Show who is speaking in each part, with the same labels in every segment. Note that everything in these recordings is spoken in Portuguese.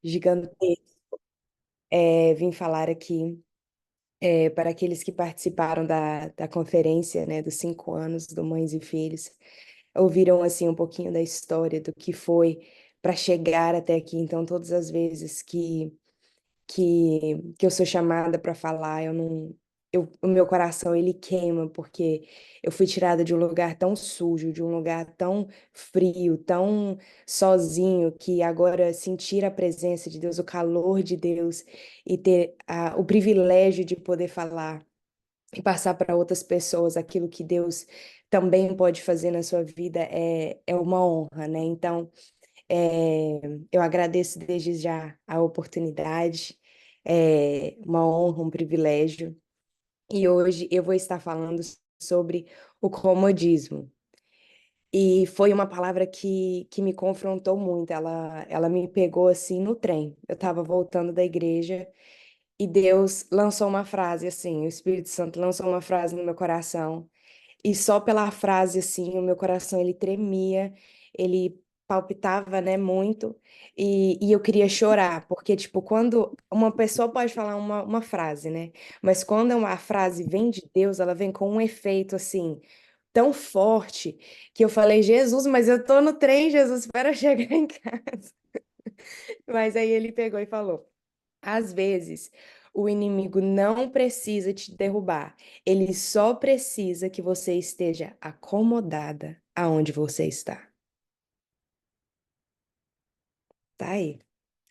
Speaker 1: gigantesco. Vim falar aqui para aqueles que participaram da conferência, né, dos 5 anos do Mães e Filhos, ouviram assim um pouquinho da história do que foi para chegar até aqui. Então, todas as vezes que eu sou chamada para falar, eu não, o meu coração ele queima porque eu fui tirada de um lugar tão sujo, de um lugar tão frio, tão sozinho, que agora sentir a presença de Deus, o calor de Deus e ter o privilégio de poder falar e passar para outras pessoas aquilo que Deus também pode fazer na sua vida é uma honra, né? Então, eu agradeço desde já a oportunidade, uma honra, um privilégio. E hoje eu vou estar falando sobre o comodismo. E foi uma palavra que me confrontou muito. Ela me pegou assim no trem. Eu estava voltando da igreja e Deus lançou uma frase assim, o Espírito Santo lançou uma frase no meu coração. E só pela frase, assim, o meu coração, ele tremia, ele palpitava, né, muito, e eu queria chorar, porque, tipo, quando uma pessoa pode falar uma frase, né, mas quando a frase vem de Deus, ela vem com um efeito, assim, tão forte, que eu falei, Jesus, mas eu tô no trem, Jesus, espera eu chegar em casa. Mas aí ele pegou e falou, às vezes, o inimigo não precisa te derrubar, ele só precisa que você esteja acomodada aonde você está. Tá aí.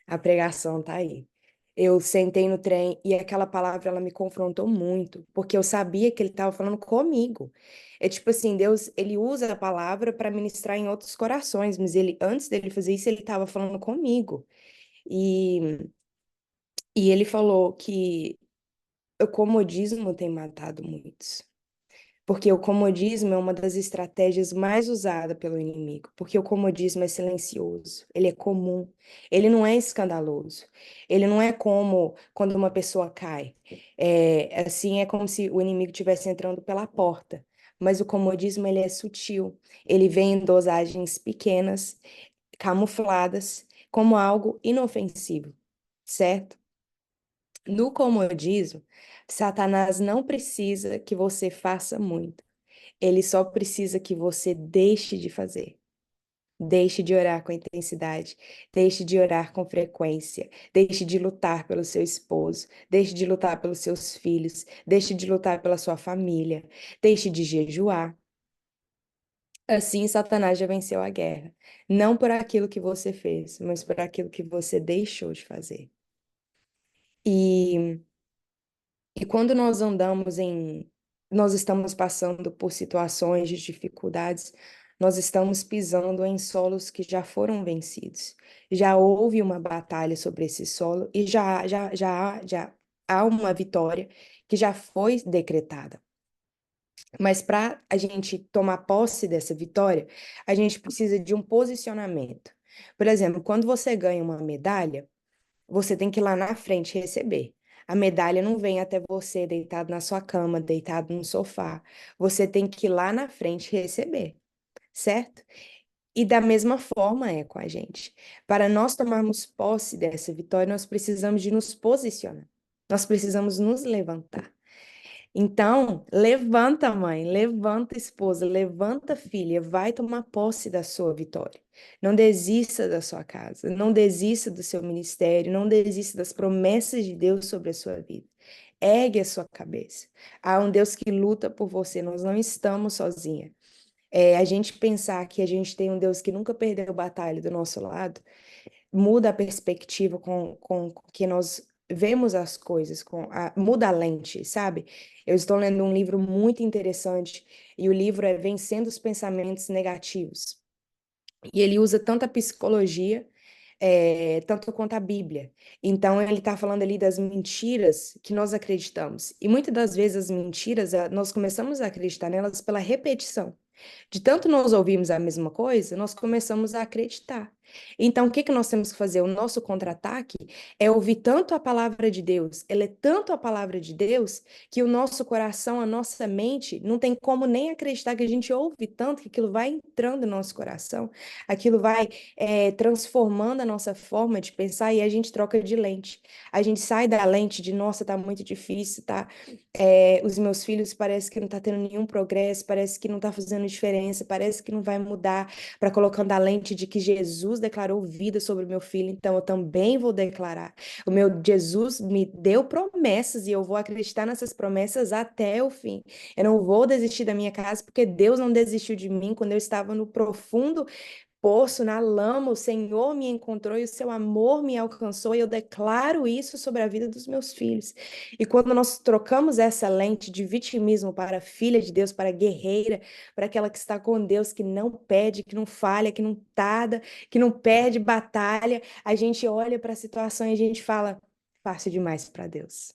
Speaker 1: A pregação tá aí. Eu sentei no trem e aquela palavra ela me confrontou muito, porque eu sabia que ele estava falando comigo. É tipo assim, Deus, ele usa a palavra para ministrar em outros corações, mas ele antes dele fazer isso, ele estava falando comigo. E, e ele falou que o comodismo tem matado muitos. Porque o comodismo é uma das estratégias mais usadas pelo inimigo, porque o comodismo é silencioso, ele é comum, ele não é escandaloso, ele não é como quando uma pessoa cai. Assim, é como se o inimigo estivesse entrando pela porta, mas o comodismo ele é sutil, ele vem em dosagens pequenas, camufladas, como algo inofensivo, certo? No comodismo, Satanás não precisa que você faça muito. Ele só precisa que você deixe de fazer. Deixe de orar com intensidade, deixe de orar com frequência, deixe de lutar pelo seu esposo, deixe de lutar pelos seus filhos, deixe de lutar pela sua família, deixe de jejuar. Assim, Satanás já venceu a guerra. Não por aquilo que você fez, mas por aquilo que você deixou de fazer. E E quando nós nós estamos passando por situações de dificuldades, nós estamos pisando em solos que já foram vencidos. Já houve uma batalha sobre esse solo e já há uma vitória que já foi decretada. Mas para a gente tomar posse dessa vitória, a gente precisa de um posicionamento. Por exemplo, quando você ganha uma medalha, você tem que ir lá na frente receber. A medalha não vem até você deitado na sua cama, deitado no sofá. Você tem que ir lá na frente receber, certo? E da mesma forma é com a gente. Para nós tomarmos posse dessa vitória, nós precisamos de nos posicionar. Nós precisamos nos levantar. Então, levanta, mãe, levanta, esposa, levanta, filha, vai tomar posse da sua vitória. Não desista da sua casa, não desista do seu ministério, não desista das promessas de Deus sobre a sua vida. Ergue a sua cabeça. Há um Deus que luta por você, nós não estamos sozinhas. A gente pensar que a gente tem um Deus que nunca perdeu batalha do nosso lado, muda a perspectiva com que nós vemos as coisas, muda a lente, sabe? Eu estou lendo um livro muito interessante e o livro é Vencendo os Pensamentos Negativos. E ele usa tanto a psicologia, tanto quanto a Bíblia. Então, ele está falando ali das mentiras que nós acreditamos. E muitas das vezes as mentiras, nós começamos a acreditar nelas pela repetição. De tanto nós ouvirmos a mesma coisa, nós começamos a acreditar. Então, o que que nós temos que fazer? O nosso contra-ataque é ouvir tanto a palavra de Deus, ela é tanto a palavra de Deus, que o nosso coração, a nossa mente, não tem como nem acreditar que a gente ouve tanto que aquilo vai entrando no nosso coração, aquilo vai transformando a nossa forma de pensar e a gente troca de lente. A gente sai da lente de, nossa, tá muito difícil, tá? Os meus filhos parece que não tá tendo nenhum progresso, parece que não tá fazendo diferença, parece que não vai mudar, para colocando a lente de que Jesus declarou vida sobre o meu filho, então eu também vou declarar. O meu Jesus me deu promessas e eu vou acreditar nessas promessas até o fim. Eu não vou desistir da minha casa porque Deus não desistiu de mim quando eu estava no profundo poço, na lama, o Senhor me encontrou e o seu amor me alcançou, e eu declaro isso sobre a vida dos meus filhos. E quando nós trocamos essa lente de vitimismo para filha de Deus, para guerreira, para aquela que está com Deus, que não pede, que não falha, que não tarda, que não perde batalha, a gente olha para a situação e a gente fala, fácil demais para Deus.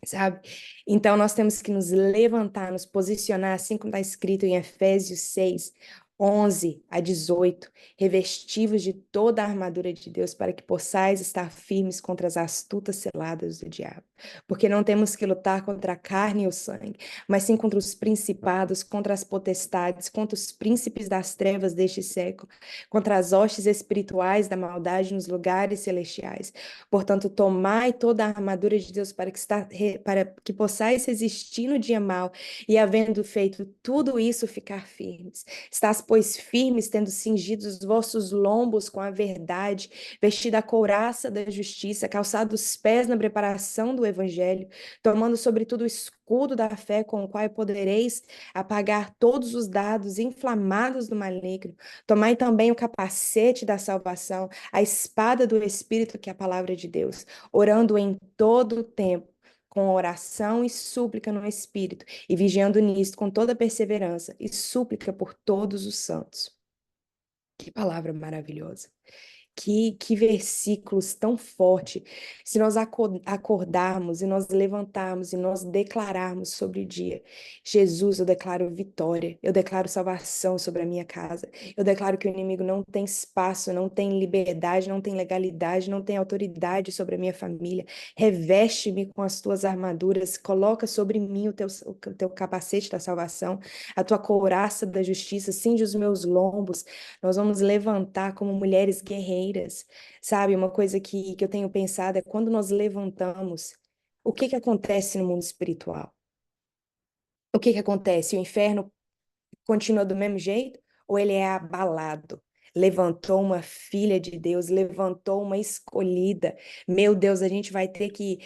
Speaker 1: Sabe? Então, nós temos que nos levantar, nos posicionar, assim como está escrito em Efésios 6, 11 a 18, revestivos de toda a armadura de Deus, para que possais estar firmes contra as astutas ciladas do diabo. Porque não temos que lutar contra a carne e o sangue, mas sim contra os principados, contra as potestades, contra os príncipes das trevas deste século, contra as hostes espirituais da maldade nos lugares celestiais. Portanto, tomai toda a armadura de Deus para que possais resistir no dia mau e, havendo feito tudo isso, ficar firmes. Estás, pois, firmes, tendo cingido os vossos lombos com a verdade, vestida a couraça da justiça, calçados os pés na preparação do evangelho, tomando sobretudo o escudo da fé, com o qual podereis apagar todos os dados inflamados do maligno. Tomai também o capacete da salvação, a espada do Espírito, que é a palavra de Deus, orando em todo o tempo, com oração e súplica no Espírito, e vigiando nisto com toda perseverança e súplica por todos os santos. Que palavra maravilhosa. Que versículos tão fortes. Se nós acordarmos e nós levantarmos e nós declararmos sobre o dia, Jesus, eu declaro vitória, eu declaro salvação sobre a minha casa, eu declaro que o inimigo não tem espaço, não tem liberdade, não tem legalidade, não tem autoridade sobre a minha família. Reveste-me com as tuas armaduras, coloca sobre mim o teu capacete da salvação, a tua couraça da justiça, cinge os meus lombos. Nós vamos levantar como mulheres guerreiras, sabe? Uma coisa que eu tenho pensado é quando nós levantamos, o que que acontece no mundo espiritual? O que que acontece? O inferno continua do mesmo jeito ou ele é abalado? Levantou uma filha de Deus, levantou uma escolhida. Meu Deus, a gente vai ter que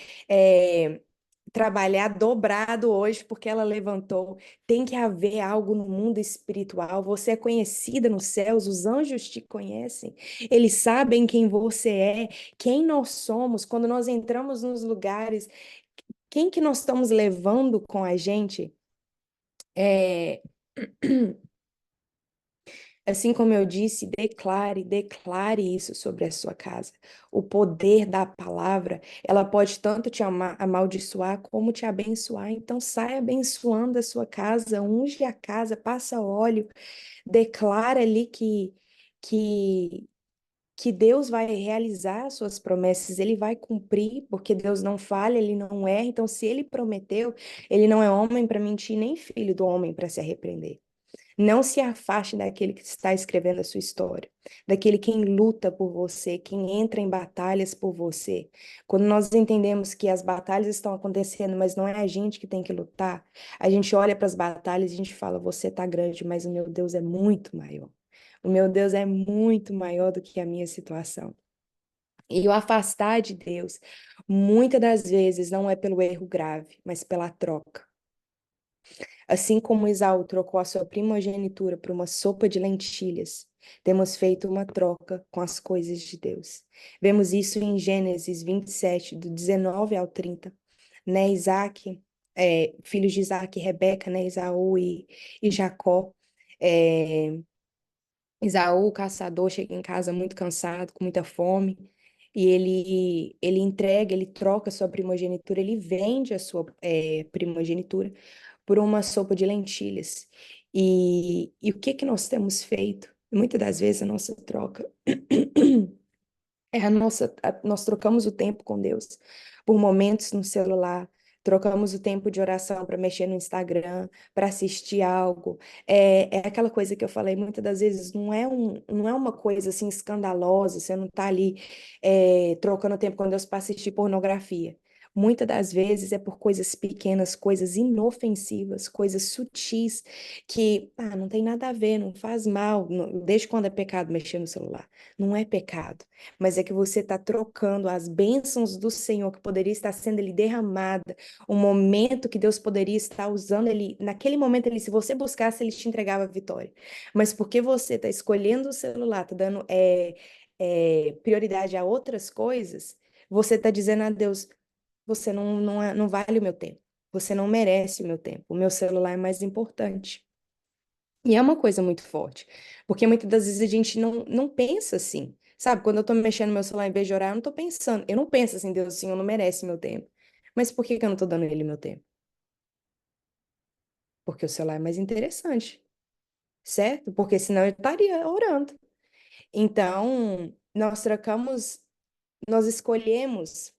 Speaker 1: trabalhar dobrado hoje porque ela levantou. Tem que haver algo no mundo espiritual. Você é conhecida nos céus, os anjos te conhecem. Eles sabem quem você é, quem nós somos. Quando nós entramos nos lugares, quem que nós estamos levando com a gente? É... Assim como eu disse, declare isso sobre a sua casa. O poder da palavra, ela pode tanto te amaldiçoar como te abençoar. Então, saia abençoando a sua casa, unge a casa, passa óleo, declara ali que, que Deus vai realizar as suas promessas, ele vai cumprir, porque Deus não falha, ele não erra. Então, se ele prometeu, ele não é homem para mentir, nem filho do homem para se arrepender. Não se afaste daquele que está escrevendo a sua história, daquele quem luta por você, quem entra em batalhas por você. Quando nós entendemos que as batalhas estão acontecendo, mas não é a gente que tem que lutar, a gente olha para as batalhas e a gente fala: você está grande, mas o meu Deus é muito maior. O meu Deus é muito maior do que a minha situação. E o afastar de Deus, muitas das vezes, não é pelo erro grave, mas pela troca. Assim como Esaú trocou a sua primogenitura por uma sopa de lentilhas, temos feito uma troca com as coisas de Deus. Vemos isso em Gênesis 27, do 19 ao 30. Né, Isaac, filhos de Isaac e Rebeca, né, Esaú e Jacó. É, Esaú, o caçador, chega em casa muito cansado, com muita fome, e ele entrega, ele troca a sua primogenitura, ele vende a sua primogenitura por uma sopa de lentilhas. E o que que nós temos feito? E muitas das vezes a nossa troca nós trocamos o tempo com Deus por momentos no celular, trocamos o tempo de oração para mexer no Instagram, para assistir algo. É aquela coisa que eu falei, muitas das vezes não é uma coisa assim escandalosa, você não está ali trocando tempo com Deus para assistir pornografia. Muitas das vezes é por coisas pequenas, coisas inofensivas, coisas sutis, que não tem nada a ver, não faz mal. Desde quando é pecado mexer no celular? Não é pecado, mas é que você está trocando as bênçãos do Senhor que poderia estar sendo ele derramada, o momento que Deus poderia estar usando ele, naquele momento ele, se você buscasse, ele te entregava a vitória. Mas porque você está escolhendo o celular, está dando prioridade a outras coisas, você está dizendo a Deus, você não vale o meu tempo, você não merece o meu tempo, o meu celular é mais importante. E é uma coisa muito forte, porque muitas das vezes a gente não pensa assim, sabe? Quando eu tô mexendo no meu celular em vez de orar, eu não tô pensando, eu não penso assim, Deus, o Senhor não merece meu tempo. Mas por que que eu não tô dando ele meu tempo? Porque o celular é mais interessante, certo? Porque senão eu estaria orando. Então, nós escolhemos,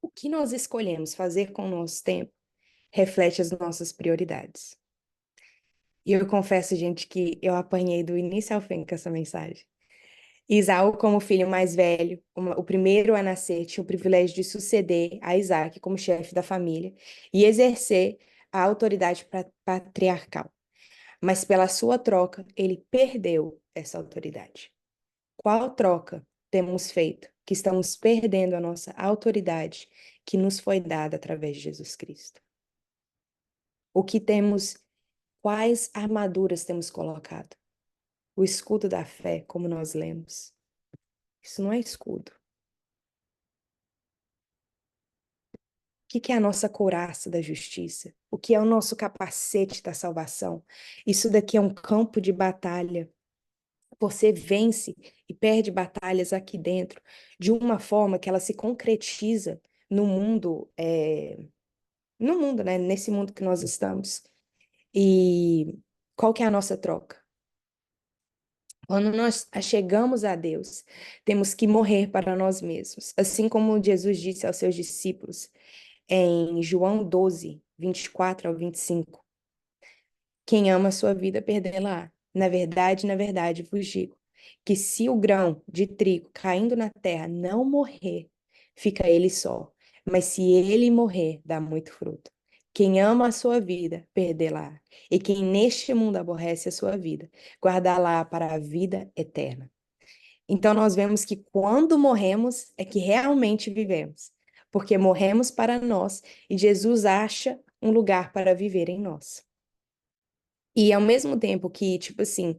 Speaker 1: o que nós escolhemos fazer com o nosso tempo reflete as nossas prioridades. E eu confesso, gente, que eu apanhei do início ao fim com essa mensagem. Isaú, como filho mais velho, o primeiro a nascer, tinha o privilégio de suceder a Isaac como chefe da família e exercer a autoridade patriarcal. Mas pela sua troca, ele perdeu essa autoridade. Qual troca temos feito que estamos perdendo a nossa autoridade que nos foi dada através de Jesus Cristo? O que temos, quais armaduras temos colocado? O escudo da fé, como nós lemos. Isso não é escudo. Que é a nossa couraça da justiça? O que é o nosso capacete da salvação? Isso daqui é um campo de batalha. Você vence e perde batalhas aqui dentro de uma forma que ela se concretiza no mundo, no mundo, né? Nesse mundo que nós estamos. E qual que é a nossa troca? Quando nós chegamos a Deus, temos que morrer para nós mesmos, assim como Jesus disse aos seus discípulos em João 12, 24 ao 25. Quem ama a sua vida, perdê-la. Na verdade, vos digo que se o grão de trigo caindo na terra não morrer, fica ele só. Mas se ele morrer, dá muito fruto. Quem ama a sua vida, perdê-la. E quem neste mundo aborrece a sua vida, guardá-la para a vida eterna. Então, nós vemos que quando morremos, é que realmente vivemos. Porque morremos para nós e Jesus acha um lugar para viver em nós. E ao mesmo tempo que, tipo assim,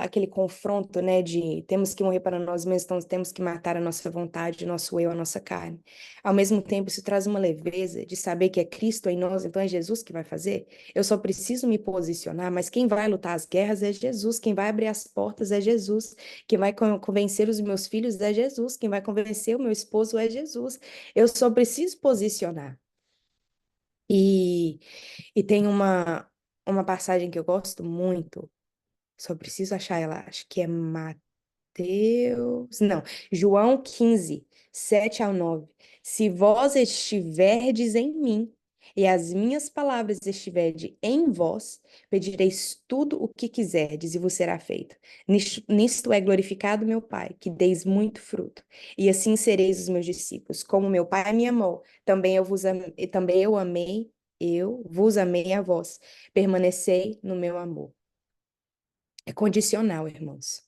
Speaker 1: aquele confronto, né, de temos que morrer para nós mesmos, então temos que matar a nossa vontade, o nosso eu, a nossa carne. Ao mesmo tempo, isso traz uma leveza de saber que é Cristo em nós, então é Jesus que vai fazer. Eu só preciso me posicionar, mas quem vai lutar as guerras é Jesus, quem vai abrir as portas é Jesus, quem vai convencer os meus filhos é Jesus, quem vai convencer o meu esposo é Jesus. Eu só preciso posicionar. E, e tem uma passagem que eu gosto muito, só preciso achar ela, acho que é Mateus, não, João 15, 7 ao 9. Se vós estiverdes em mim e as minhas palavras estiverdes em vós, pedireis tudo o que quiserdes e vos será feito. Nisto é glorificado meu Pai, que deis muito fruto, e assim sereis os meus discípulos. Como meu Pai me amou, também eu vos amei a vós. Permanecei no meu amor. É condicional, irmãos.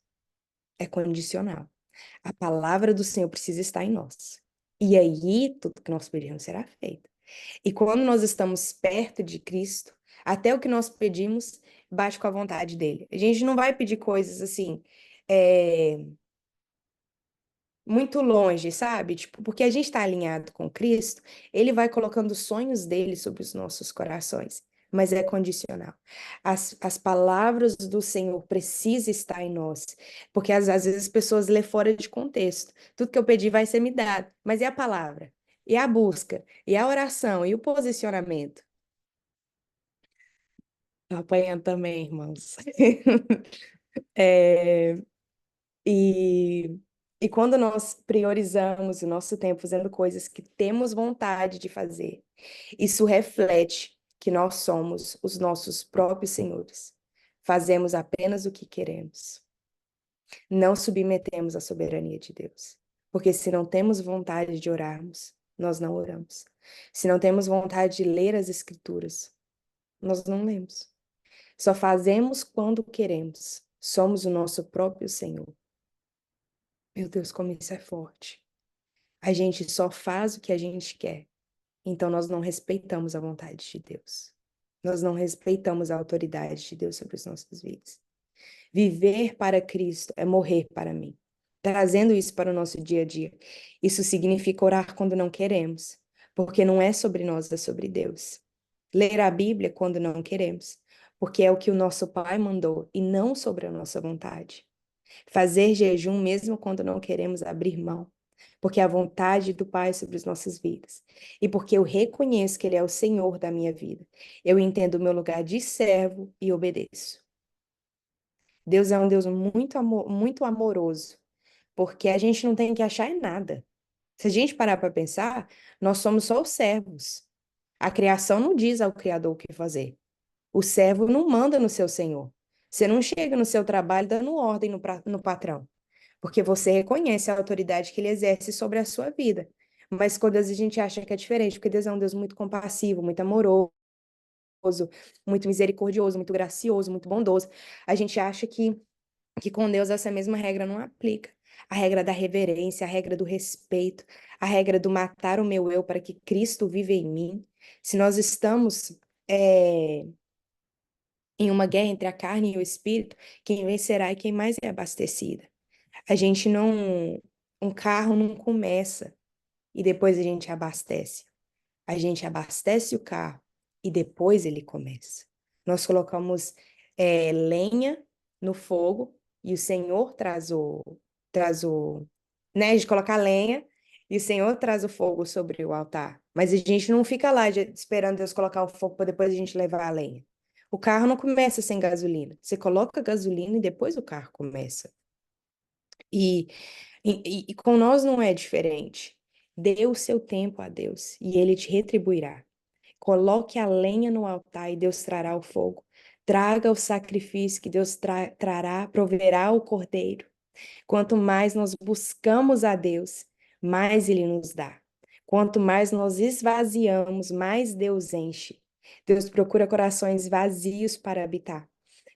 Speaker 1: É condicional. A palavra do Senhor precisa estar em nós. E aí, tudo que nós pedimos será feito. E quando nós estamos perto de Cristo, até o que nós pedimos bate com a vontade dele. A gente não vai pedir coisas assim, é, muito longe, sabe? Tipo, porque a gente está alinhado com Cristo, ele vai colocando os sonhos dele sobre os nossos corações, mas é condicional. As palavras do Senhor precisam estar em nós, porque às vezes as pessoas lê fora de contexto. Tudo que eu pedi vai ser me dado, mas e a palavra? E a busca? E a oração? E o posicionamento? Tô apanhando também, irmãos. É, e, e quando nós priorizamos o nosso tempo fazendo coisas que temos vontade de fazer, isso reflete que nós somos os nossos próprios senhores. Fazemos apenas o que queremos. Não submetemos à soberania de Deus. Porque se não temos vontade de orarmos, nós não oramos. Se não temos vontade de ler as Escrituras, nós não lemos. Só fazemos quando queremos. Somos o nosso próprio Senhor. Meu Deus, como isso é forte. A gente só faz o que a gente quer. Então nós não respeitamos a vontade de Deus. Nós não respeitamos a autoridade de Deus sobre as nossas vidas. Viver para Cristo é morrer para mim. Trazendo isso para o nosso dia a dia. Isso significa orar quando não queremos, porque não é sobre nós, é sobre Deus. Ler a Bíblia quando não queremos, porque é o que o nosso Pai mandou e não sobre a nossa vontade. Fazer jejum mesmo quando não queremos abrir mão, porque é a vontade do Pai sobre as nossas vidas. E porque eu reconheço que Ele é o Senhor da minha vida. Eu entendo o meu lugar de servo e obedeço. Deus é um Deus muito amoroso, porque a gente não tem que achar em nada. Se a gente parar para pensar, nós somos só os servos. A criação não diz ao Criador o que fazer. O servo não manda no seu senhor. Você não chega no seu trabalho dando ordem no patrão, porque você reconhece a autoridade que ele exerce sobre a sua vida. Mas quando às vezes a gente acha que é diferente, porque Deus é um Deus muito compassivo, muito amoroso, muito misericordioso, muito gracioso, muito bondoso, a gente acha que com Deus essa mesma regra não aplica. A regra da reverência, a regra do respeito, a regra do matar o meu eu para que Cristo viva em mim. Se nós estamos em uma guerra entre a carne e o espírito, quem vencerá e quem mais é abastecida. A gente não. Um carro não começa e depois a gente abastece. A gente abastece o carro e depois ele começa. Nós colocamos lenha no fogo e o Senhor traz o, né, de colocar lenha e o Senhor traz o fogo sobre o altar. Mas a gente não fica lá esperando Deus colocar o fogo para depois a gente levar a lenha. O carro não começa sem gasolina. Você coloca gasolina e depois o carro começa. E, e com nós não é diferente. Dê o seu tempo a Deus e ele te retribuirá. Coloque a lenha no altar e Deus trará o fogo. Traga o sacrifício que Deus trará, proverá o cordeiro. Quanto mais nós buscamos a Deus, mais Ele nos dá. Quanto mais nós esvaziamos, mais Deus enche. Deus procura corações vazios para habitar.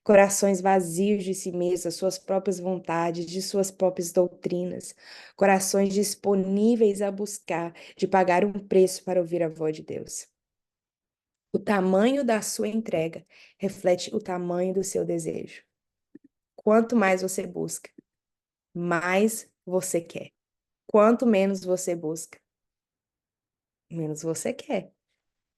Speaker 1: Corações vazios de si mesmos, das suas próprias vontades, de suas próprias doutrinas. Corações disponíveis a buscar, de pagar um preço para ouvir a voz de Deus. O tamanho da sua entrega reflete o tamanho do seu desejo. Quanto mais você busca, mais você quer. Quanto menos você busca, menos você quer,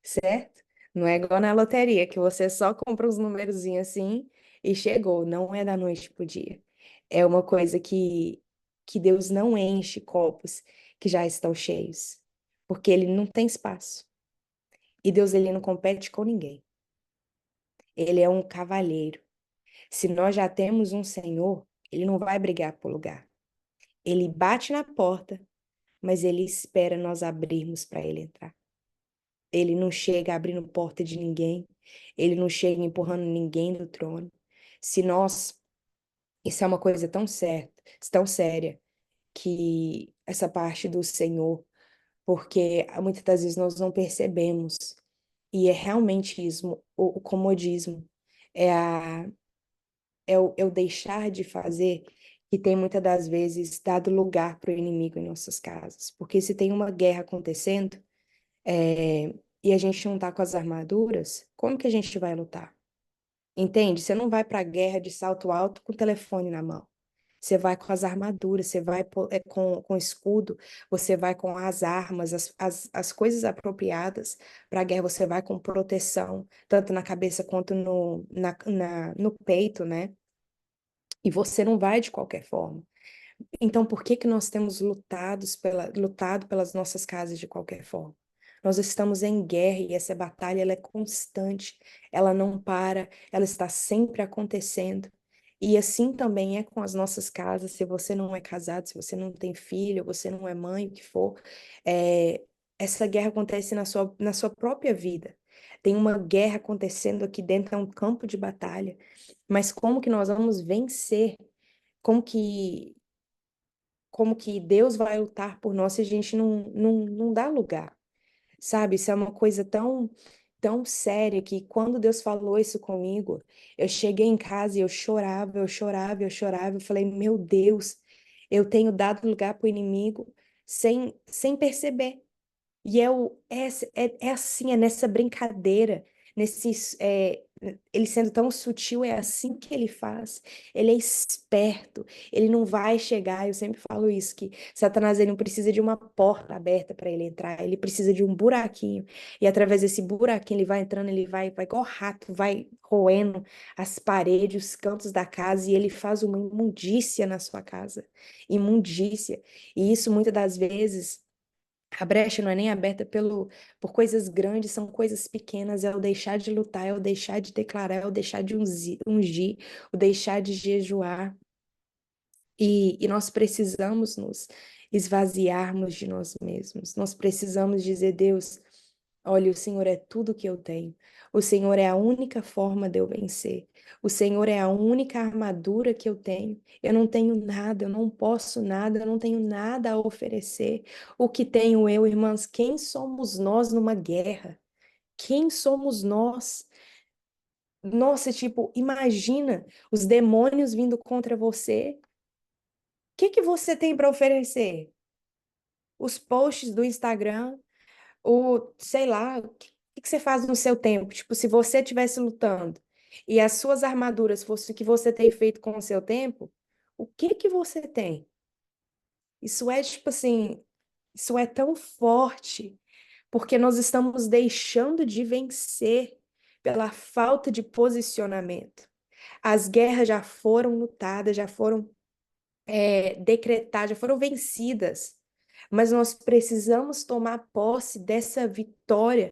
Speaker 1: certo? Não é igual na loteria, que você só compra uns numerozinhos assim e chegou. Não é da noite pro dia. É uma coisa que Deus não enche copos que já estão cheios, porque Ele não tem espaço. E Deus, Ele não compete com ninguém. Ele é um cavalheiro. Se nós já temos um Senhor, Ele não vai brigar por lugar. Ele bate na porta, mas Ele espera nós abrirmos para Ele entrar. Ele não chega abrindo porta de ninguém. Ele não chega empurrando ninguém do trono. Se nós, isso é uma coisa tão certa, tão séria, que essa parte do Senhor, porque muitas das vezes nós não percebemos. E é realmente isso, o comodismo. É, é o deixar de fazer que tem muitas das vezes dado lugar para o inimigo em nossas casas. Porque se tem uma guerra acontecendo, e a gente não está com as armaduras, como que a gente vai lutar? Entende? Você não vai para a guerra de salto alto com o telefone na mão. Você vai com as armaduras, você vai com escudo, você vai com as armas, as coisas apropriadas para a guerra, você vai com proteção, tanto na cabeça quanto no peito, né? E você não vai de qualquer forma. Então, por que que nós temos lutado pelas nossas casas de qualquer forma? Nós estamos em guerra e essa batalha ela é constante, ela não para, ela está sempre acontecendo. E assim também é com as nossas casas. Se você não é casado, se você não tem filho, você não é mãe, o que for, é, essa guerra acontece na sua própria vida. Tem uma guerra acontecendo aqui dentro, é um campo de batalha. Mas como que nós vamos vencer? Como que, como que Deus vai lutar por nós se a gente não dá lugar? Sabe? Isso é uma coisa tão séria que quando Deus falou isso comigo, eu cheguei em casa e eu chorava, eu chorava, eu chorava. Eu falei, meu Deus, eu tenho dado lugar para o inimigo sem perceber. E é assim, é nessa brincadeira, ele sendo tão sutil, é assim que ele faz. Ele é esperto, ele não vai chegar. Eu sempre falo isso, que Satanás ele não precisa de uma porta aberta para ele entrar, ele precisa de um buraquinho. E através desse buraquinho ele vai entrando, vai igual rato, vai roendo as paredes, os cantos da casa, e ele faz uma imundícia na sua casa. Imundícia. E isso muitas das vezes. A brecha não é nem aberta por coisas grandes, são coisas pequenas. É o deixar de lutar, é o deixar de declarar, é o deixar de ungir, o deixar de jejuar. E nós precisamos nos esvaziarmos de nós mesmos. Nós precisamos dizer, Deus, olha, o Senhor é tudo que eu tenho. O Senhor é a única forma de eu vencer. O Senhor é a única armadura que eu tenho. Eu não tenho nada, eu não posso nada, eu não tenho nada a oferecer. O que tenho eu, irmãs? Quem somos nós numa guerra? Quem somos nós? Nossa, tipo, imagina os demônios vindo contra você. O que que você tem para oferecer? Os posts do Instagram, sei lá, o que você faz no seu tempo? Tipo, se você estivesse lutando e as suas armaduras fossem o que você tem feito com o seu tempo, o que que você tem? Isso é tipo assim, isso é tão forte, porque nós estamos deixando de vencer pela falta de posicionamento. As guerras já foram lutadas, já foram decretadas, já foram vencidas, mas nós precisamos tomar posse dessa vitória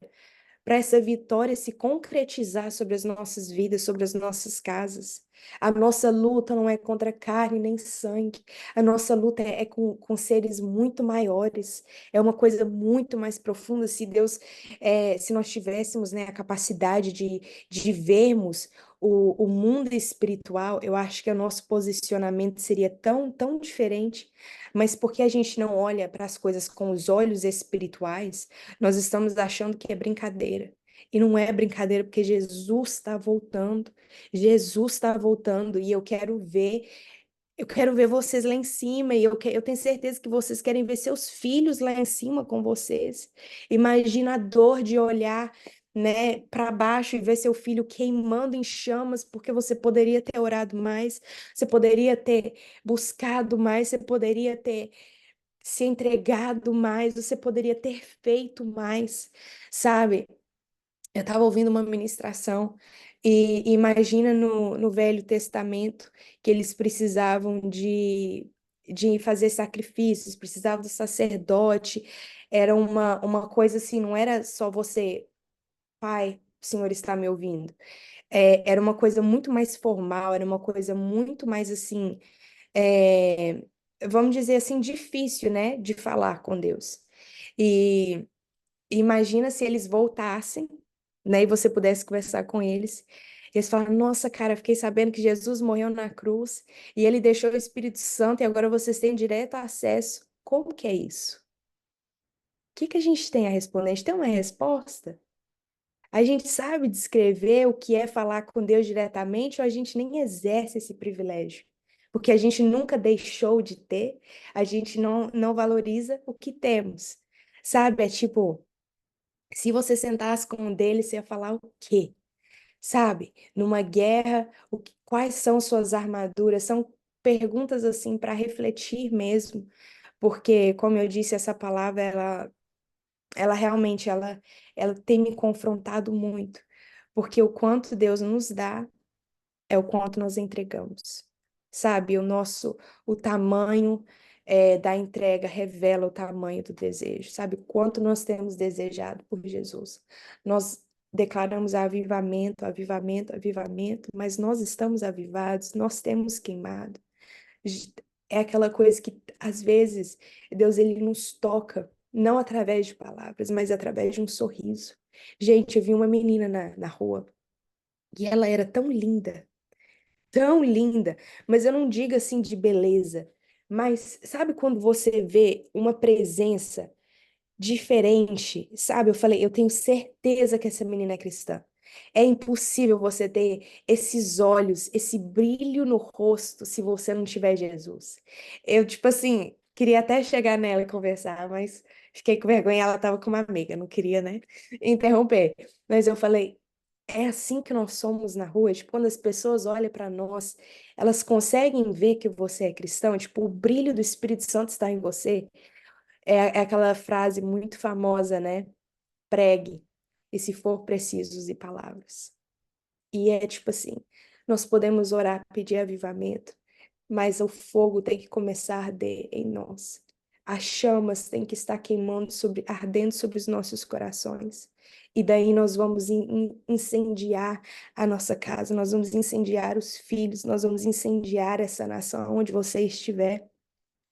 Speaker 1: para essa vitória se concretizar sobre as nossas vidas, sobre as nossas casas. A nossa luta não é contra carne nem sangue, a nossa luta é com seres muito maiores, é uma coisa muito mais profunda. Se Deus, se nós tivéssemos, né, a capacidade de vermos o mundo espiritual, eu acho que o nosso posicionamento seria tão diferente, mas porque a gente não olha para as coisas com os olhos espirituais, nós estamos achando que é brincadeira. E não é brincadeira, porque Jesus está voltando. Jesus está voltando e eu quero ver vocês lá em cima, e eu tenho certeza que vocês querem ver seus filhos lá em cima com vocês. Imagina a dor de olhar, né, para baixo e ver seu filho queimando em chamas, porque você poderia ter orado mais, você poderia ter buscado mais, você poderia ter se entregado mais, você poderia ter feito mais, sabe? Eu estava ouvindo uma ministração e imagina no Velho Testamento que eles precisavam de fazer sacrifícios, precisavam do sacerdote, era uma coisa assim, não era só você, pai, o senhor está me ouvindo. Era uma coisa muito mais formal, era uma coisa muito mais assim, é, vamos dizer assim, difícil, né, de falar com Deus. E imagina se eles voltassem, né, e você pudesse conversar com eles. E eles falaram: Nossa, cara, fiquei sabendo que Jesus morreu na cruz e ele deixou o Espírito Santo e agora vocês têm direto acesso. Como que é isso? O que que a gente tem a responder? A gente tem uma resposta? A gente sabe descrever o que é falar com Deus diretamente ou a gente nem exerce esse privilégio? Porque a gente nunca deixou de ter, a gente não valoriza o que temos. Sabe? É tipo. Se você sentasse com um deles, você ia falar o quê? Sabe? Numa guerra, quais são suas armaduras? São perguntas assim para refletir mesmo, porque, como eu disse, essa palavra, ela realmente, ela tem me confrontado muito, porque o quanto Deus nos dá é o quanto nós entregamos. Sabe, o tamanho da entrega revela o tamanho do desejo. Sabe, o quanto nós temos desejado por Jesus. Nós declaramos avivamento, avivamento, avivamento, mas nós estamos avivados, nós temos queimado. É aquela coisa que, às vezes, Deus ele nos toca, não através de palavras, mas através de um sorriso. Gente, eu vi uma menina na rua e ela era tão linda, mas eu não digo assim de beleza, mas sabe quando você vê uma presença diferente, sabe? Eu falei, eu tenho certeza que essa menina é cristã. É impossível você ter esses olhos, esse brilho no rosto se você não tiver Jesus. Eu, tipo assim, queria até chegar nela e conversar, mas fiquei com vergonha, ela tava com uma amiga, não queria, né, interromper. Mas eu falei, é assim que nós somos na rua, tipo, quando as pessoas olham para nós, elas conseguem ver que você é cristão, tipo, o brilho do Espírito Santo está em você. É aquela frase muito famosa, né? Pregue, e se for preciso, use palavras. E é tipo assim, nós podemos orar, pedir avivamento, mas o fogo tem que começar a arder em nós. As chamas têm que estar queimando ardendo sobre os nossos corações. E daí nós vamos incendiar a nossa casa, nós vamos incendiar os filhos, nós vamos incendiar essa nação onde você estiver.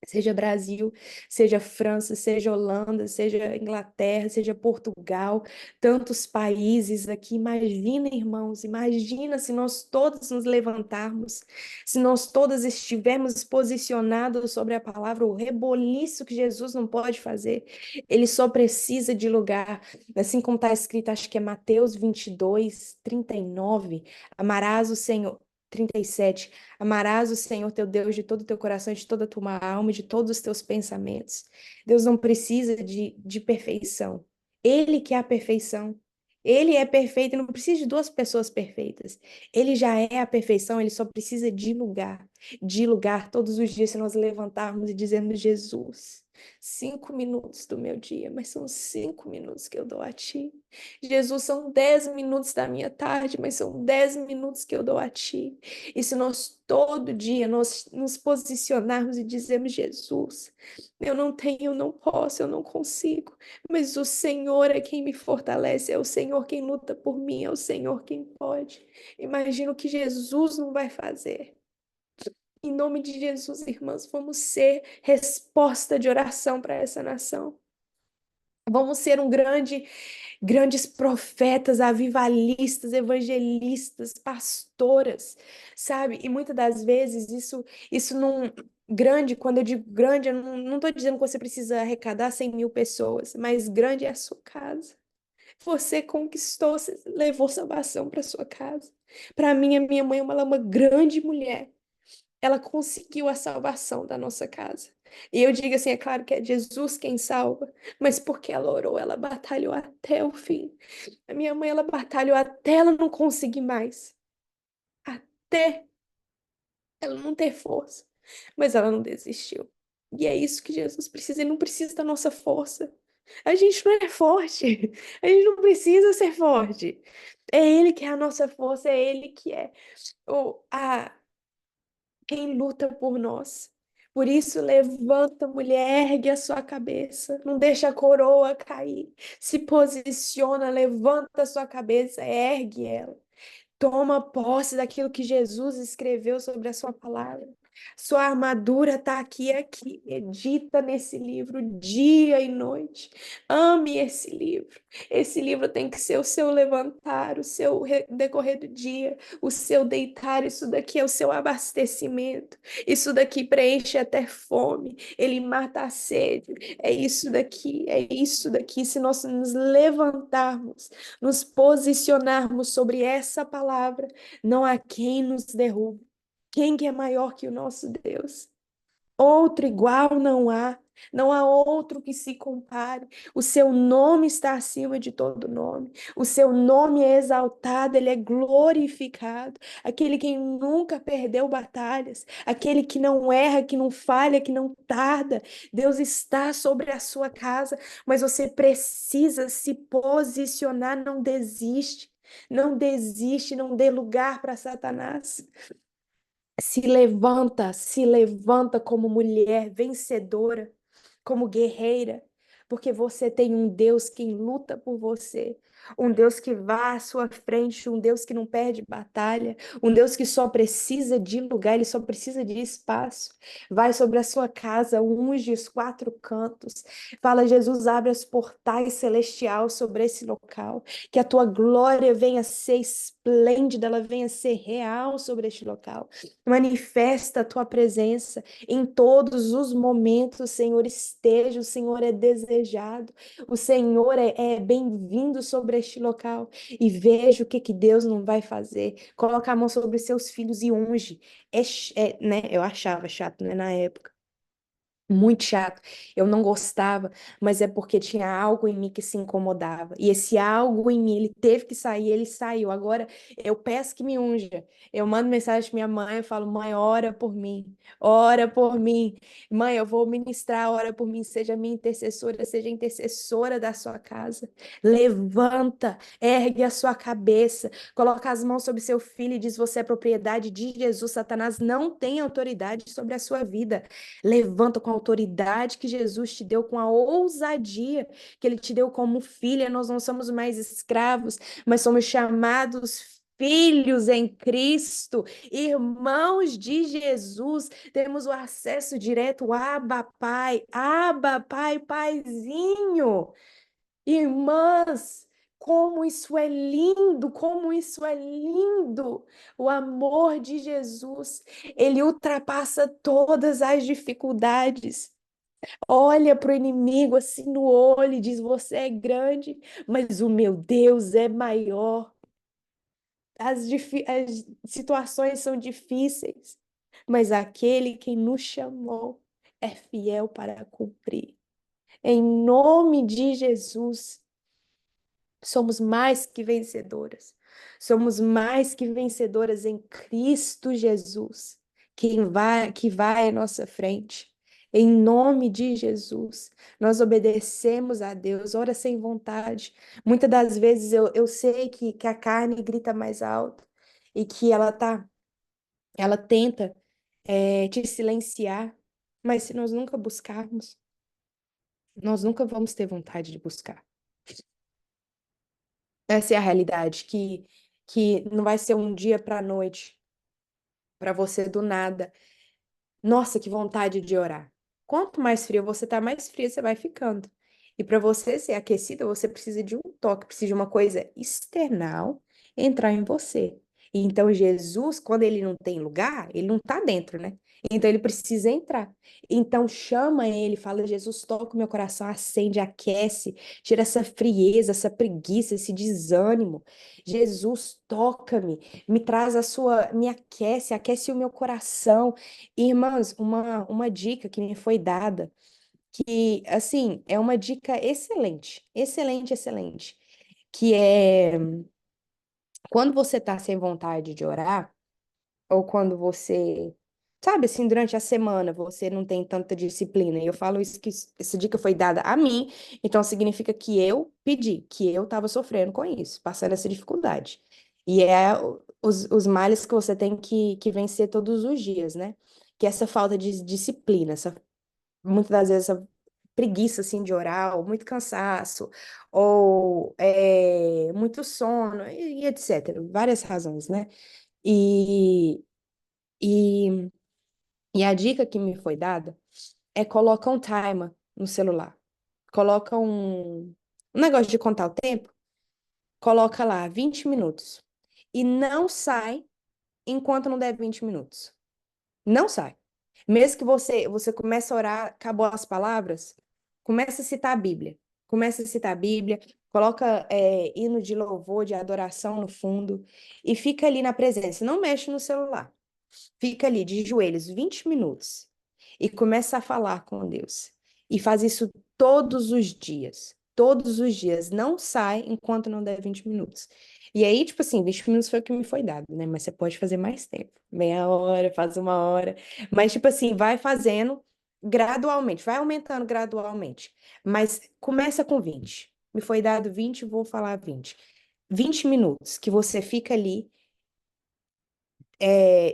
Speaker 1: Seja Brasil, seja França, seja Holanda, seja Inglaterra, seja Portugal, tantos países aqui. Imagina, irmãos, imagina se nós todos nos levantarmos, se nós todos estivermos posicionados sobre a palavra, o reboliço que Jesus não pode fazer, ele só precisa de lugar. Assim como está escrito, acho que é Mateus 22, 39, amarás o Senhor. 37. Amarás o Senhor teu Deus de todo o teu coração, de toda a tua alma e de todos os teus pensamentos. Deus não precisa de perfeição. Ele que é a perfeição. Ele é perfeito e não precisa de duas pessoas perfeitas. Ele já é a perfeição, ele só precisa de lugar. De lugar todos os dias, se nós levantarmos e dizermos, Jesus, 5 minutos do meu dia, mas são 5 minutos que eu dou a ti. Jesus, são 10 minutos da minha tarde, mas são 10 minutos que eu dou a ti. E se nós todo dia nós nos posicionarmos e dizermos, Jesus, eu não tenho, eu não posso, eu não consigo, mas o Senhor é quem me fortalece, é o Senhor quem luta por mim, é o Senhor quem pode. Imagino que Jesus não vai fazer. Em nome de Jesus, irmãs, vamos ser resposta de oração para essa nação. Vamos ser grandes profetas, avivalistas, evangelistas, pastoras, sabe? E muitas das vezes isso não. Grande, quando eu digo grande, eu não estou dizendo que você precisa arrecadar 100 mil pessoas, mas grande é a sua casa. Você conquistou, você levou salvação para sua casa. Para mim, a minha mãe ela é uma grande mulher. Ela conseguiu a salvação da nossa casa. E eu digo assim, é claro que é Jesus quem salva, mas porque ela orou, ela batalhou até o fim. A minha mãe, ela batalhou até ela não conseguir mais, até ela não ter força, mas ela não desistiu. E é isso que Jesus precisa, ele não precisa da nossa força. A gente não é forte, a gente não precisa ser forte. É Ele que é a nossa força, é Ele que é quem luta por nós. Por isso, levanta, mulher, ergue a sua cabeça, não deixa a coroa cair. Se posiciona, levanta a sua cabeça, ergue ela. Toma posse daquilo que Jesus escreveu sobre a sua palavra. Sua armadura está aqui. Medita nesse livro dia e noite. Ame esse livro. Esse livro tem que ser o seu levantar, o seu decorrer do dia, o seu deitar. Isso daqui é o seu abastecimento. Isso daqui preenche até fome. Ele mata a sede. É isso daqui, é isso daqui. Se nós nos levantarmos, nos posicionarmos sobre essa palavra, não há quem nos derrube. Quem que é maior que o nosso Deus? Outro igual não há. Não há outro que se compare. O seu nome está acima de todo nome. O seu nome é exaltado, ele é glorificado. Aquele que nunca perdeu batalhas, aquele que não erra, que não falha, que não tarda. Deus está sobre a sua casa, mas você precisa se posicionar, não desiste. Não desiste, não dê lugar para Satanás. Se levanta como mulher vencedora, como guerreira, porque você tem um Deus quem luta por você. um Deus que vá à sua frente, um Deus que não perde batalha, um Deus que só precisa de lugar, ele só precisa de espaço. Vai sobre a sua casa, unge os quatro cantos. Fala, Jesus, abre os portais celestiais sobre esse local, que a tua glória venha ser esplêndida, ela venha ser real sobre este local. Manifesta a tua presença em todos os momentos, Senhor, esteja, o Senhor é desejado. O Senhor é bem-vindo sobre este local. E veja o que Deus não vai fazer. Coloca a mão sobre seus filhos e unge. Né? Eu achava chato, né, na época. Muito chato. Eu não gostava, mas é porque tinha algo em mim que se incomodava. E esse algo em mim, ele teve que sair, ele saiu. Agora eu peço que me unja. Eu mando mensagem para minha mãe, eu falo: mãe, ora por mim. Ora por mim. Mãe, eu vou ministrar, ora por mim. Seja minha intercessora, seja intercessora da sua casa. Levanta, ergue a sua cabeça, coloca as mãos sobre seu filho e diz: você é propriedade de Jesus. Satanás não tem autoridade sobre a sua vida. Levanta com a autoridade que Jesus te deu, com a ousadia que ele te deu como filha. Nós não somos mais escravos, mas somos chamados filhos em Cristo, irmãos de Jesus. Temos o acesso direto, Abba, Pai, Paizinho. Irmãs, como isso é lindo, como isso é lindo. O amor de Jesus, ele ultrapassa todas as dificuldades. Olha para o inimigo assim no olho e diz: você é grande, mas o meu Deus é maior. As situações são difíceis, mas aquele que nos chamou é fiel para cumprir. Em nome de Jesus. Somos mais que vencedoras. Somos mais que vencedoras em Cristo Jesus, que vai à nossa frente. Em nome de Jesus, nós obedecemos a Deus, ora sem vontade. Muitas das vezes eu sei que a carne grita mais alto e que ela tenta te silenciar, mas se nós nunca buscarmos, nós nunca vamos ter vontade de buscar. Essa é a realidade, que não vai ser um dia para a noite, para você do nada. Nossa, que vontade de orar. Quanto mais frio você tá, mais fria você vai ficando. E para você ser aquecida, você precisa de um toque, precisa de uma coisa external entrar em você. E então Jesus, quando ele não tem lugar, ele não tá dentro, né? Então ele precisa entrar. Então chama ele, fala: Jesus, toca o meu coração, acende, aquece, tira essa frieza, essa preguiça, esse desânimo. Jesus, toca-me, me traz a sua, me aquece, aquece o meu coração. Irmãs, uma dica que me foi dada, que, assim, é uma dica excelente, excelente, excelente, que é quando você tá sem vontade de orar, ou quando você, sabe, assim, durante a semana você não tem tanta disciplina, e eu falo isso que essa dica foi dada a mim, então significa que eu pedi, que eu estava sofrendo com isso, passando essa dificuldade. E é os males que você tem que vencer todos os dias, né? Que é essa falta de disciplina, muitas das vezes essa preguiça assim de orar, ou muito cansaço, ou muito sono, e etc. Várias razões, né? E, e, e a dica que me foi dada é: coloca um timer no celular. Coloca um negócio de contar o tempo, coloca lá 20 minutos. E não sai enquanto não der 20 minutos. Não sai. Mesmo que você comece a orar, acabou as palavras, comece a citar a Bíblia. Comece a citar a Bíblia, coloca hino de louvor, de adoração no fundo e fica ali na presença. Não mexe no celular. Fica ali de joelhos 20 minutos e começa a falar com Deus. E faz isso todos os dias. Todos os dias. Não sai enquanto não der 20 minutos. E aí, tipo assim, 20 minutos foi o que me foi dado, né? Mas você pode fazer mais tempo. Meia hora, faz uma hora. Mas, tipo assim, vai fazendo gradualmente, vai aumentando gradualmente. Mas começa com 20. Me foi dado 20, vou falar 20. 20 minutos que você fica ali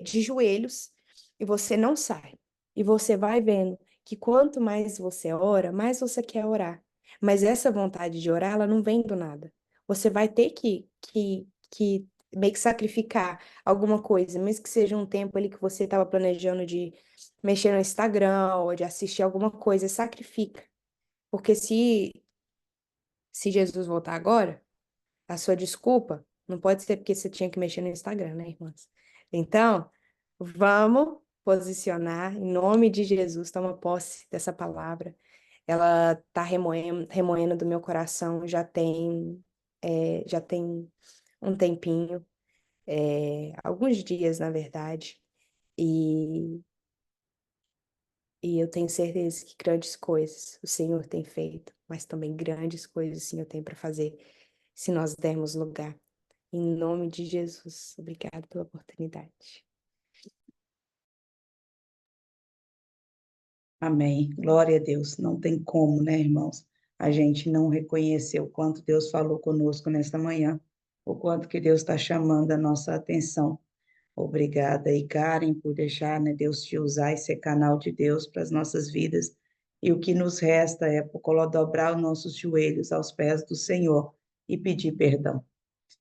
Speaker 1: de joelhos e você não sai. E você vai vendo que quanto mais você ora, mais você quer orar. Mas essa vontade de orar, ela não vem do nada. você vai ter que meio que sacrificar alguma coisa, mesmo que seja um tempo ali que você estava planejando de mexer no Instagram ou de assistir alguma coisa, sacrifica. Porque se Jesus voltar agora, a sua desculpa não pode ser porque você tinha que mexer no Instagram, né, irmãs? Então, vamos posicionar em nome de Jesus, toma posse dessa palavra. Ela tá remoendo do meu coração já tem um tempinho, alguns dias, na verdade, e, e eu tenho certeza que grandes coisas o Senhor tem feito, mas também grandes coisas o Senhor tem para fazer se nós dermos lugar. Em nome de Jesus, obrigado pela oportunidade.
Speaker 2: Amém. Glória a Deus. Não tem como, né, irmãos? A gente não reconhecer o quanto Deus falou conosco nesta manhã, o quanto que Deus está chamando a nossa atenção. Obrigada aí, Karen, por deixar, né, Deus te usar e ser canal de Deus para as nossas vidas. E o que nos resta é dobrar os nossos joelhos aos pés do Senhor e pedir perdão.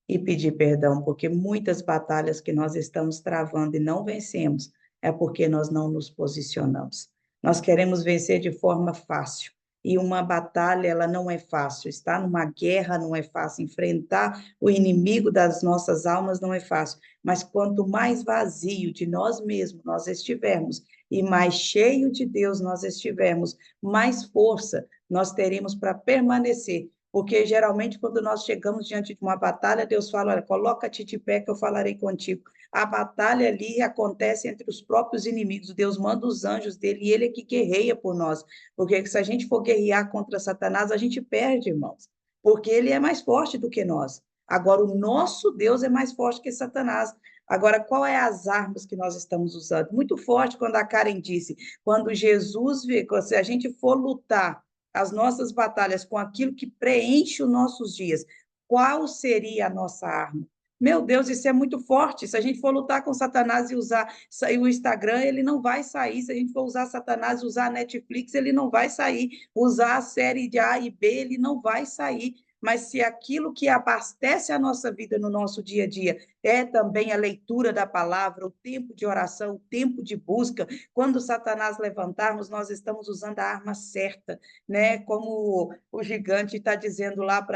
Speaker 2: E pedir perdão, porque muitas batalhas que nós estamos travando e não vencemos é porque nós não nos posicionamos. Nós queremos vencer de forma fácil. E uma batalha, ela não é fácil. Estar numa guerra não é fácil. Enfrentar o inimigo das nossas almas não é fácil. Mas quanto mais vazio de nós mesmos nós estivermos e mais cheio de Deus nós estivermos, mais força nós teremos para permanecer. Porque geralmente, quando nós chegamos diante de uma batalha, Deus fala: olha, coloca-te de pé que eu falarei contigo. A batalha ali acontece entre os próprios inimigos. Deus manda os anjos dele e ele é que guerreia por nós. Porque se a gente for guerrear contra Satanás, a gente perde, irmãos. Porque ele é mais forte do que nós. Agora, o nosso Deus é mais forte que Satanás. Agora, qual é as armas que nós estamos usando? Muito forte quando a Karen disse, quando Jesus, se a gente for lutar as nossas batalhas com aquilo que preenche os nossos dias, qual seria a nossa arma? Meu Deus, isso é muito forte. Se a gente for lutar com Satanás e usar o Instagram, ele não vai sair. Se a gente for usar Satanás e usar a Netflix, ele não vai sair. Usar a série de A e B, ele não vai sair. Mas se aquilo que abastece a nossa vida no nosso dia a dia é também a leitura da palavra, o tempo de oração, o tempo de busca, quando Satanás levantarmos, nós estamos usando a arma certa, né? Como o gigante está dizendo lá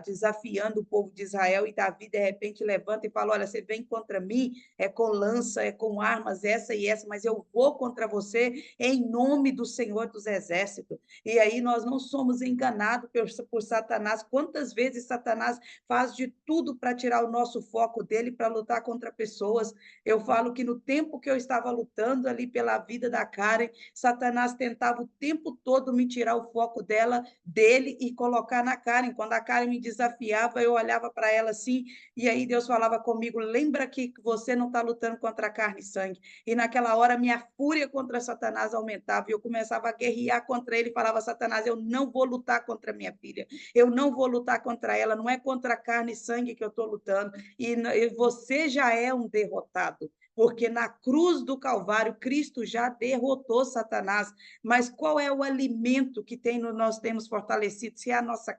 Speaker 2: desafiando o povo de Israel, e Davi de repente levanta e fala: olha, você vem contra mim, é com lança, é com armas, essa e essa, mas eu vou contra você em nome do Senhor dos Exércitos. E aí nós não somos enganados por Satanás. Quantas vezes Satanás faz de tudo para tirar o nosso foco dele, para lutar contra pessoas? Eu falo que no tempo que eu estava lutando ali pela vida da Karen, Satanás tentava o tempo todo me tirar o foco dele e colocar na Karen. Quando a Karen me desafiava, eu olhava para ela assim, e aí Deus falava comigo: lembra que você não está lutando contra carne e sangue. E naquela hora minha fúria contra Satanás aumentava e eu começava a guerrear contra ele e falava: Satanás, eu não vou lutar contra minha filha, eu não vou lutar contra ela, não é contra carne e sangue que eu estou lutando, e você já é um derrotado. Porque na cruz do Calvário, Cristo já derrotou Satanás. Mas qual é o alimento que nós temos fortalecido? Se é a nossa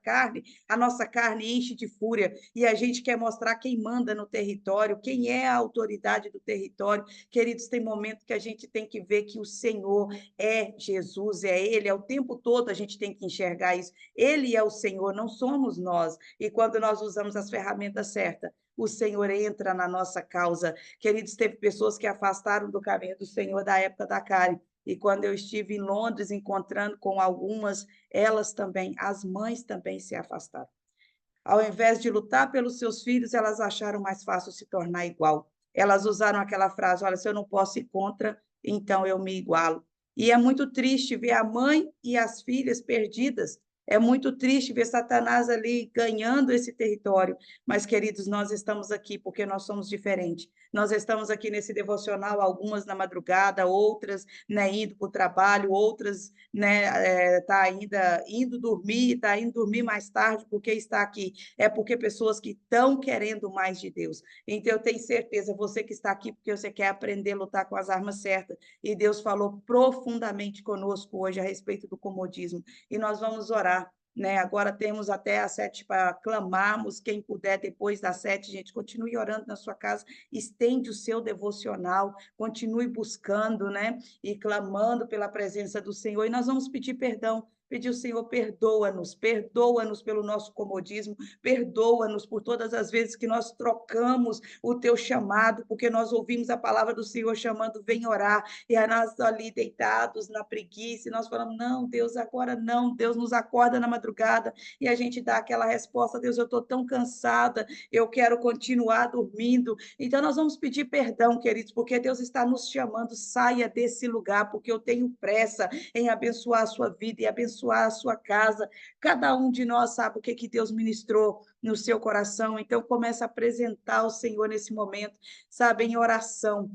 Speaker 2: carne enche de fúria e a gente quer mostrar quem manda no território, quem é a autoridade do território. Queridos, tem momento que a gente tem que ver que o Senhor é Jesus, é Ele, é o tempo todo a gente tem que enxergar isso. Ele é o Senhor, não somos nós. E quando nós usamos as ferramentas certas, o Senhor entra na nossa causa. Queridos, teve pessoas que afastaram do caminho do Senhor da época da Karen. E quando eu estive em Londres encontrando com algumas, elas também, as mães também se afastaram. Ao invés de lutar pelos seus filhos, elas acharam mais fácil se tornar igual. Elas usaram aquela frase: olha, se eu não posso ir contra, então eu me igualo. E é muito triste ver a mãe e as filhas perdidas. É muito triste ver Satanás ali ganhando esse território. Mas, queridos, nós estamos aqui porque nós somos diferentes. Nós estamos aqui nesse devocional, algumas na madrugada, outras, né, indo para o trabalho, outras, né, tá ainda indo dormir, está indo dormir mais tarde porque está aqui. É porque pessoas que estão querendo mais de Deus. Então, eu tenho certeza, você que está aqui porque você quer aprender a lutar com as armas certas, e Deus falou profundamente conosco hoje a respeito do comodismo, e nós vamos orar. né? Agora temos até às 7 para clamarmos. Quem puder, depois das 7, gente, continue orando na sua casa, estende o seu devocional, continue buscando, né? E clamando pela presença do Senhor. E nós vamos pedir perdão. Pedir ao Senhor, perdoa-nos, perdoa-nos pelo nosso comodismo, perdoa-nos por todas as vezes que nós trocamos o teu chamado, porque nós ouvimos a palavra do Senhor chamando, vem orar, e aí nós ali deitados na preguiça, e nós falamos, não, Deus, agora não, Deus nos acorda na madrugada, e a gente dá aquela resposta, Deus, eu estou tão cansada, eu quero continuar dormindo. Então nós vamos pedir perdão, queridos, porque Deus está nos chamando, saia desse lugar, porque eu tenho pressa em abençoar a sua vida e abençoar a sua casa. Cada um de nós sabe o que Deus ministrou no seu coração, então começa a apresentar o Senhor nesse momento, sabe, em oração.